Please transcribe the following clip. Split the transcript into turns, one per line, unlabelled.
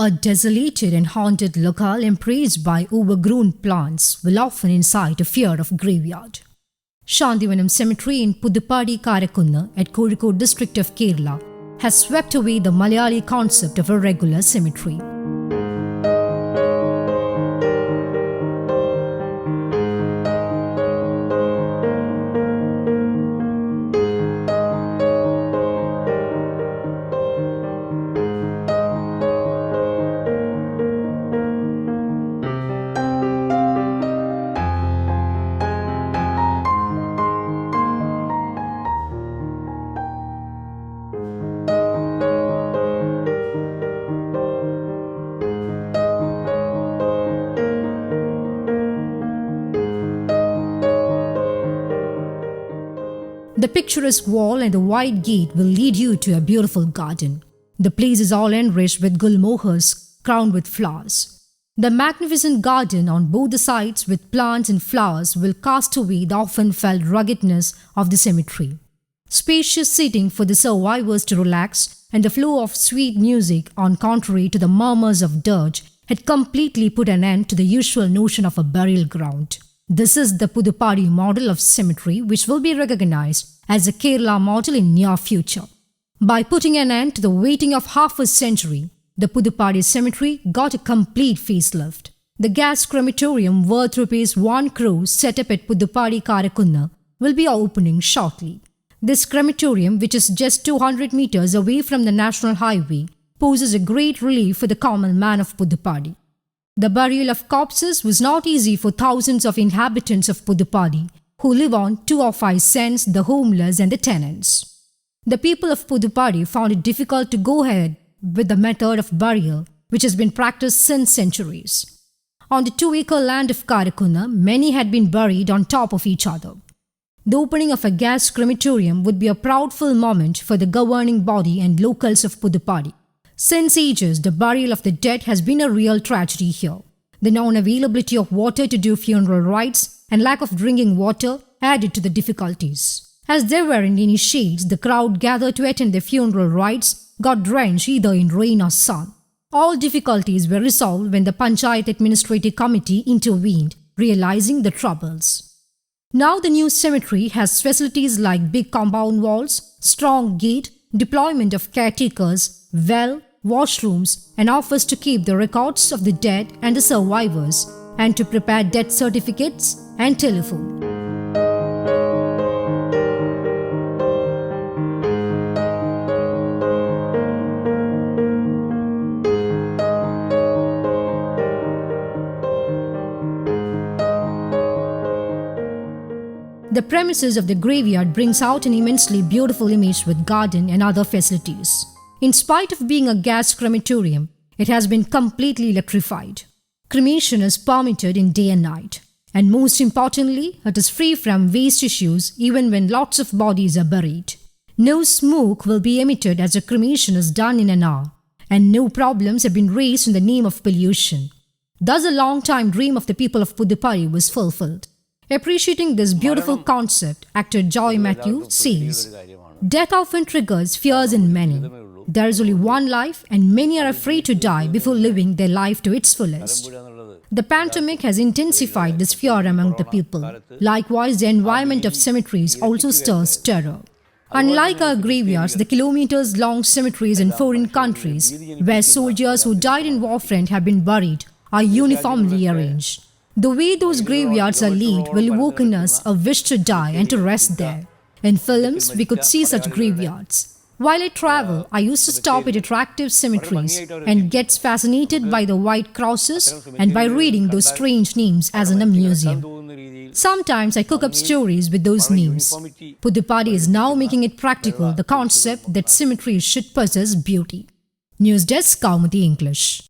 A desolated and haunted locale embraced by overgrown plants will often incite a fear of graveyard. Shanitivanam Cemetery in Puthupadi, Karakunnu at Kozhikode district of Kerala has swept away the Malayalee concept of a regular cemetery. The picturesque wall and the wide gate will lead you to a beautiful garden. The place is all enriched with Gulmohars crowned with flowers. The magnificent garden on both the sides with plants and flowers will cast away the often felt ruggedness of the cemetery. Spacious seating for the survivors to relax and the flow of sweet music, on contrary to the murmurs of dirge, had completely put an end to the usual notion of a burial ground. This is the Puthupadi model of cemetery, which will be recognized as a Kerala model in near future. By putting an end to the waiting of half a century, the Puthupadi cemetery got a complete facelift. The gas crematorium worth Rs.1 crore set up at Puthupadi, Karakunnu will be opening shortly. This crematorium, which is just 200 meters away from the national highway, poses a great relief for the common man of Puthupadi. The burial of corpses was not easy for thousands of inhabitants of Puthupadi, who live on 2 or 5 cents, the homeless and the tenants. The people of Puthupadi found it difficult to go ahead with the method of burial, which has been practiced since centuries. On the 2-acre land of Karakunnu, many had been buried on top of each other. The opening of a gas crematorium would be a proudful moment for the governing body and locals of Puthupadi. Since ages, the burial of the dead has been a real tragedy here. The non-availability of water to do funeral rites and lack of drinking water added to the difficulties. As there weren't any shades, the crowd gathered to attend the funeral rites got drenched either in rain or sun. All difficulties were resolved when the Panchayat Administrative Committee intervened, realizing the troubles. Now the new cemetery has facilities like big compound walls, strong gate, deployment of caretakers, well, washrooms, and offers to keep the records of the dead and the survivors, and to prepare death certificates and telephone. The premises of the graveyard brings out an immensely beautiful image with garden and other facilities. In spite of being a gas crematorium, it has been completely electrified. Cremation is permitted in day and night. And most importantly, it is free from waste issues even when lots of bodies are buried. No smoke will be emitted as a cremation is done in an hour, and no problems have been raised in the name of pollution. Thus a long-time dream of the people of Puthupadi was fulfilled. Appreciating this beautiful concept, actor Joy Matthew says, "Death often triggers fears in many. There is only one life and many are afraid to die before living their life to its fullest." The pandemic has intensified this fear among the people. Likewise, the environment of cemeteries also stirs terror. Unlike our graveyards, the kilometers-long cemeteries in foreign countries, where soldiers who died in warfront have been buried, are uniformly arranged. The way those graveyards are laid will evoke in us a wish to die and to rest there. In films, we could see such graveyards. While I travel, I used to stop at attractive cemeteries and get fascinated by the white crosses and by reading those strange names as in a museum. Sometimes I cook up stories with those names. Puthupadi is now making it practical, the concept that cemeteries should possess beauty. News Desk, Kaumudy English.